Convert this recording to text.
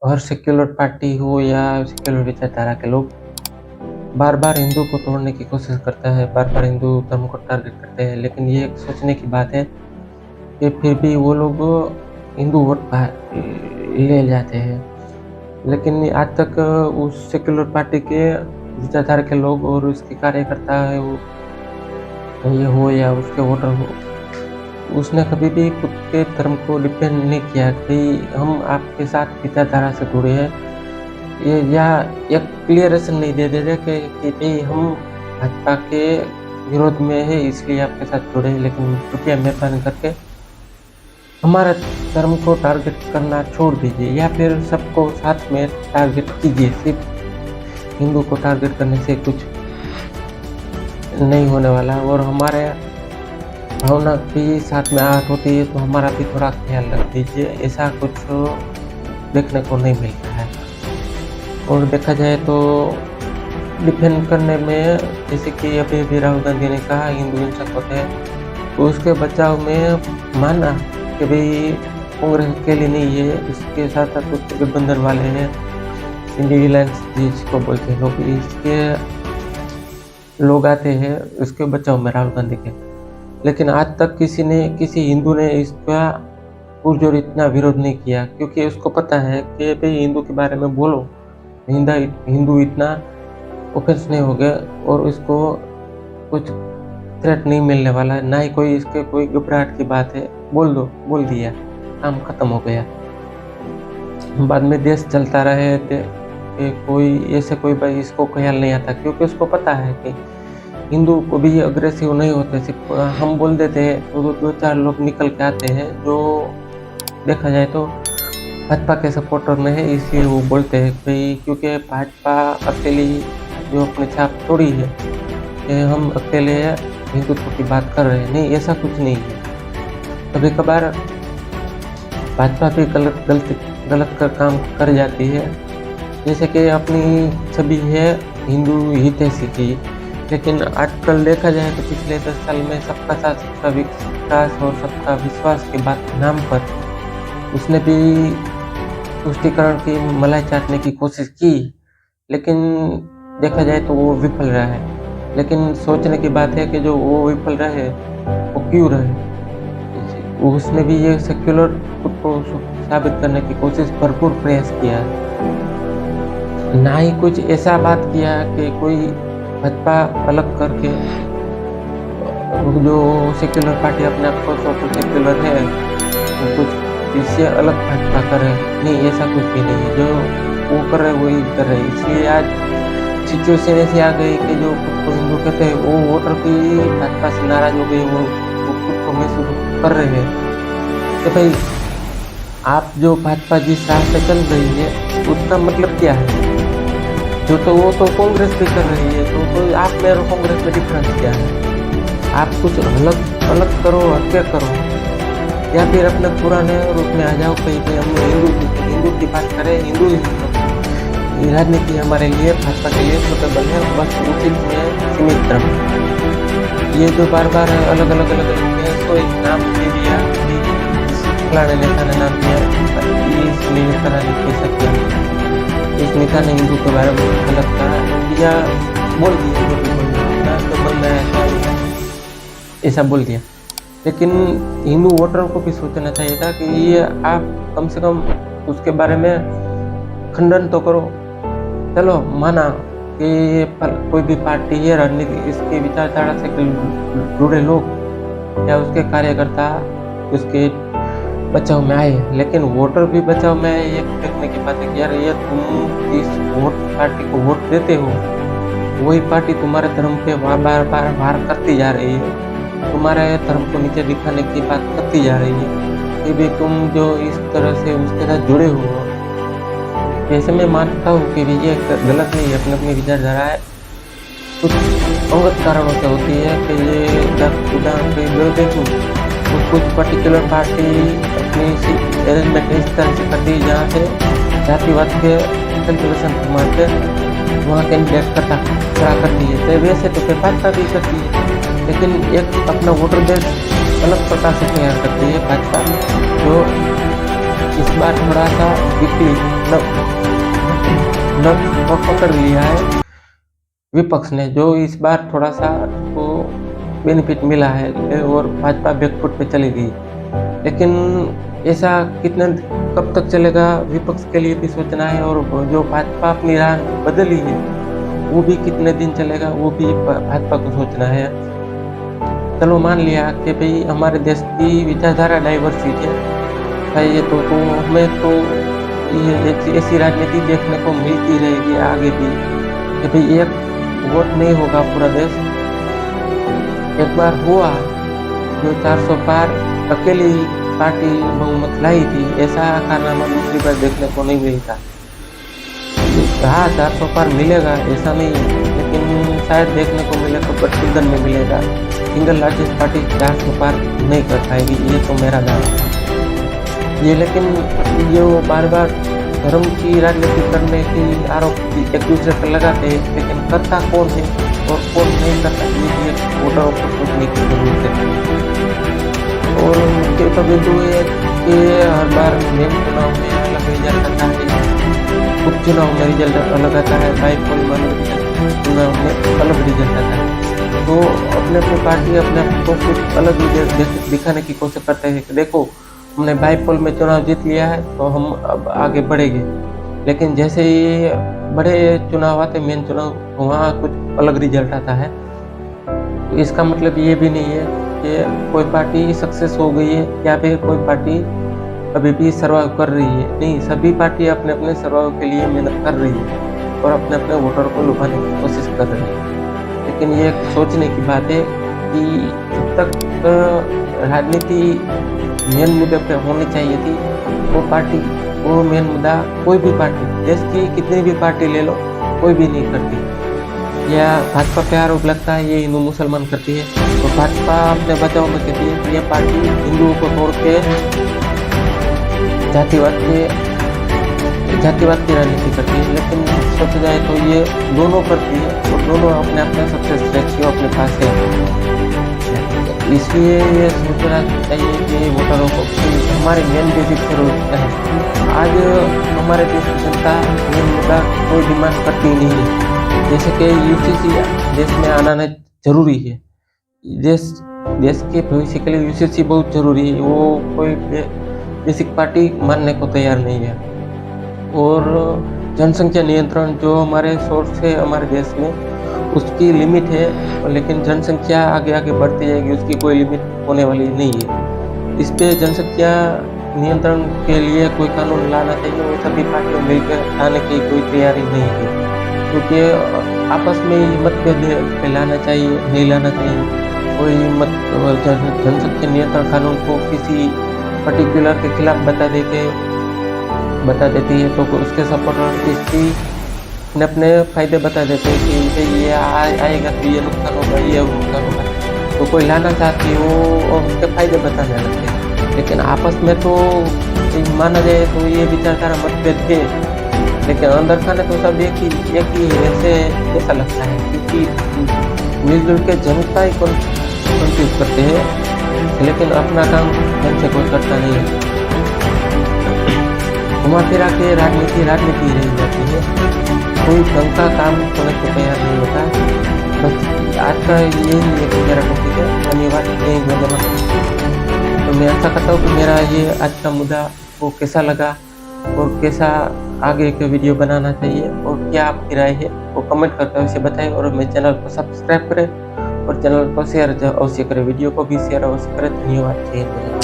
हर secular party हो या secular विचारधारा के लोग बार-बार हिंदू को तोड़ने की कोशिश करता है, बार-बार हिंदू धर्म को टारगेट करते हैं। लेकिन ये एक सोचने की बात है कि फिर भी वो लोग हिंदू वोट ले जाते हैं। लेकिन आज तक उस सेक्युलर पार्टी के विचारधारा के लोग और उसके कार्यकर्ता है वो ये हो या उसके वोटर हो, उसने कभी भी खुद के धर्म को डिफेंड नहीं किया कि हम आपके साथ विचारधारा से जुड़े हैं। ये या एक क्लियरेशन नहीं दे देते कि भई हम भाजपा के विरोध में है इसलिए आपके साथ जुड़े हैं, लेकिन कृपया मेहरबानी करके हमारा धर्म को टारगेट करना छोड़ दीजिए या फिर सबको साथ में टारगेट कीजिए। सिर्फ हिंदू को टारगेट करने से कुछ नहीं होने वाला और हमारे भावना भी साथ में आहत होती है, तो हमारा भी थोड़ा ख्याल रख दीजिए। ऐसा कुछ देखने को नहीं मिलता है। और देखा जाए तो डिफेंड करने में, जैसे कि अभी राहुल गांधी ने कहा हिंदू हिंसक होते हैं, तो उसके बचाव में माना कि भाई कांग्रेस अकेली नहीं है, इसके साथ साथ कुछ गठबंधन वाले हैं, इंडिविजुअल्स जिसको बोलते हैं लोग, इसके लोग आते हैं इसके बचाव में राहुल गांधी के। लेकिन आज तक किसी हिंदू ने इसका पुरजोर इतना विरोध नहीं किया, क्योंकि उसको पता है कि भाई हिंदू के बारे में बोलो, हिंदू इतना ऑफेंस नहीं हो गया और उसको कुछ थ्रेट नहीं मिलने वाला है, ना ही कोई इसके कोई घबराहट की बात है। बोल दिया, काम खत्म हो गया। बाद में देश चलता रहे कि कोई भाई इसको ख्याल नहीं आता, क्योंकि उसको पता है कि हिंदू को भी अग्रेसिव नहीं होते। सिर्फ हम बोल देते हैं तो 2-4 लोग निकल के आते हैं जो देखा जाए तो भाजपा के सपोर्टर में है, इसलिए वो बोलते हैं भाई, क्योंकि भाजपा अकेली जो अपनी छाप छोड़ी है कि हम अकेले हिंदुत्व की बात कर रहे हैं। नहीं, ऐसा कुछ नहीं है। कभी कभार भाजपा भी गलत काम कर जाती है, जैसे कि अपनी छवि है हिंदू हितैषी की। लेकिन आजकल देखा जाए तो पिछले 10 साल में सबका साथ सबका विकास और सबका विश्वास के बात नाम पर उसने भी तुष्टीकरण की मलाई चाटने की कोशिश की, लेकिन देखा जाए तो वो विफल रहा है। लेकिन सोचने की बात है कि जो वो विफल रहे वो क्यों रहे। उसने भी ये सेक्युलर खुद को साबित करने की कोशिश भरपूर प्रयास किया, ना ही कुछ ऐसा बात किया कि कोई भाजपा अलग करके जो सेक्युलर पार्टी अपने आप को सेक्युलर है तो कुछ इससे अलग भाजपा करे। नहीं, ऐसा कुछ भी नहीं है। जो वो कर रहे वही कर रहे। इसलिए आज सिचुएशन ऐसी आ गई कि जो खुद को हिंदू कहते हैं वो वोटर भी भाजपा से नाराज हो गए। वो खुद को महसूस कर रहे हैं कि भाई आप जो भाजपा जिस राह से चल रही है उसका मतलब क्या है। तो वो तो कांग्रेस भी कर रही है, तो आप में और कांग्रेस में डिफरेंस क्या है। आप कुछ अलग करो, हत्या करो, या फिर अपने पुराने रूप में आ जाओ। कहीं पे हम हिंदू की बात करें, हिंदू ये राजनीति हमारे लिए भाजपा के लिए सुटेबल है, बस उसी में सीमित रहो। ये जो बार बार अलग तो एक नाम दे दिया, फलाने नेता ने नाम दिया, इस नेता ने कह सकते हैं इस नेता ने हिंदू के बारे में गलत कहा या बोल दिया, जो भी बोलना तो बनना है ऐसा बोल दिया। लेकिन हिंदू वोटरों को भी सोचना चाहिए था कि ये आप कम से कम उसके बारे में खंडन तो करो। चलो माना कि कोई भी पार्टी है, राजनीति इसके विचारधारा से जुड़े लोग या उसके कार्यकर्ता उसके बचाव में आए, लेकिन वोटर भी बचाव में आए। ये देखने की बात है कि यार ये तुम इस पार्टी को वोट देते हो, वही पार्टी तुम्हारे धर्म पे बार वार करती जा रही है, तुम्हारे धर्म को नीचे दिखाने की बात करती जा रही है कि भी तुम जो इस तरह से उसके साथ जुड़े हो। वैसे मैं मानता हूँ कि ये गलत नहीं है, अपनी विचारधारा है, कुछ अंगत कारणों से होती है कि ये उदाहरण के देखूँ तो कुछ पर्टिकुलर पार्टी अपनी अरेंजमेंट इस तरह से करती है जहाँ से जातिवाद के कैलकुलेशन मान के वहाँ कैंडिडेट खड़ा करती है। तो वैसे तो फिर भाजपा भी करती है, लेकिन एक अपना वोटर बेस अलग प्रकार से तैयार करती है भाजपा, जो इस बार थोड़ा सा विपरीत पकड़ लिया है विपक्ष ने, जो इस बार थोड़ा सा को बेनिफिट मिला है और भाजपा बैकफुट पे चली गई। लेकिन ऐसा कब तक चलेगा, विपक्ष के लिए भी सोचना है, और जो भाजपा अपनी राह बदली है वो भी कितने दिन चलेगा, वो भी भाजपा को सोचना है। चलो मान लिया कि भाई हमारे देश की विचारधारा डाइवर्सिटी है, ये तो हमें तो ये ऐसी राजनीति देखने को मिलती रहेगी आगे भी कि भाई एक वोट नहीं होगा पूरा देश। एक बार हुआ जो 400 पार अकेली पार्टी बहुमत लाई थी, ऐसा कारनामा दूसरी बार देखने को नहीं मिलता। हाँ 400 पार मिलेगा ऐसा नहीं, लेकिन शायद देखने को मिले तो गठबंधन में मिलेगा। सिंगल लार्जेस्ट पार्टी 400 पार नहीं कर पाएगी, ये तो मेरा दावा है। ये लेकिन ये वो बार बार धर्म की राजनीति करने की आरोप एक दूसरे पर लगाते हैं, लेकिन करता कौन है और कौन नहीं करता, ये वोटरों को सोचने की जरूरत है। और मुख्य तो बिंदु है कि हर बार मेन चुनाव में अलग रिजल्ट आता है, उपचुनाव में रिजल्ट अलग आता है, बाईपोल में चुनाव में अलग रिजल्ट आता है। तो अपने अपनी पार्टी अपने आप को कुछ अलग रिजल्ट दिखाने की कोशिश करते हैं कि देखो हमने बाईपोल में चुनाव जीत लिया है तो हम अब आगे बढ़ेंगे। लेकिन जैसे ही बड़े चुनाव आते, मेन चुनाव, वहाँ कुछ अलग रिजल्ट आता है। तो इसका मतलब ये भी नहीं है कि कोई पार्टी सक्सेस हो गई है या फिर कोई पार्टी अभी भी सर्वाइव कर रही है। नहीं, सभी पार्टी अपने अपने सर्वाइव के लिए मेहनत कर रही है और अपने अपने वोटर को लुभाने की कोशिश कर रही है। लेकिन ये सोचने की बात है कि जब तक राजनीति मेन मुद्दे पे होनी चाहिए थी, वो पार्टी, वो मेन मुद्दा कोई भी पार्टी, देश की कितनी भी पार्टी ले लो, कोई भी नहीं करती। या भाजपा पे आरोप लगता है ये हिंदू मुसलमान करती है, तो भाजपा अपने बचाव में कहती है कि ये पार्टी हिंदुओं को तोड़ के जातिवाद की राजनीति करती है। लेकिन सोचा जाए तो ये दोनों करती है और दोनों अपने अपने सबसे श्रेष्ठ अपने पास है। इसलिए ये सोचना चाहिए कि वोटरों को हमारे मेन बेसिक जरूरत है। आज हमारे देश की जनता मेन मुद्दा कोई डिमांड करती नहीं है, जैसे कि यूसीसी देश में आना जरूरी है। देश के भविष्य के लिए यूसीसी बहुत जरूरी है, वो कोई बेसिक पार्टी मानने को तैयार नहीं है। और जनसंख्या नियंत्रण जो हमारे सोर्स है हमारे देश में, उसकी लिमिट है, लेकिन जनसंख्या आगे आगे बढ़ती जाएगी, उसकी कोई लिमिट होने वाली नहीं है। इस पे जनसंख्या नियंत्रण के लिए कोई कानून लाना चाहिए, वो सभी पार्टियों मिलकर लाने की कोई तैयारी नहीं है, क्योंकि आपस में ही मतभेद लाना चाहिए, नहीं लाना चाहिए। कोई जनसंख्या नियंत्रण कानून को किसी पर्टिकुलर के खिलाफ बता देती है तो उसके सपोर्टर इसकी अपने फायदे बता देते हैं कि ये आएगा तो ये नुकसान होगा, ये नुकसान होगा, तो कोई लाना चाहती है वो और उसके फायदे बताने लगते हैं। लेकिन आपस में तो माना जाए तो ये विचारधारा मतभेद है, लेकिन अंदर खाने तो सब एक ही ऐसा लगता है, क्योंकि मिलजुल के जनता ही कंफ्यूज करते हैं, लेकिन अपना काम ढंग से कोई करता नहीं है। घुमा फिरा के राजनीति रह जाती है, कोई ढंग का काम होने को तैयार नहीं होता। बस आज का यही एक मेरा टॉपिक है। धन्यवाद। तो मैं आशा करता हूँ कि मेरा ये आज का मुद्दा वो कैसा लगा और कैसा आगे के वीडियो बनाना चाहिए और क्या आपकी राय है वो कमेंट करके अवश्य बताएं, और मेरे चैनल को सब्सक्राइब करें और चैनल को शेयर अवश्य करें, वीडियो को भी शेयर अवश्य करें। धन्यवाद। जय हिंद।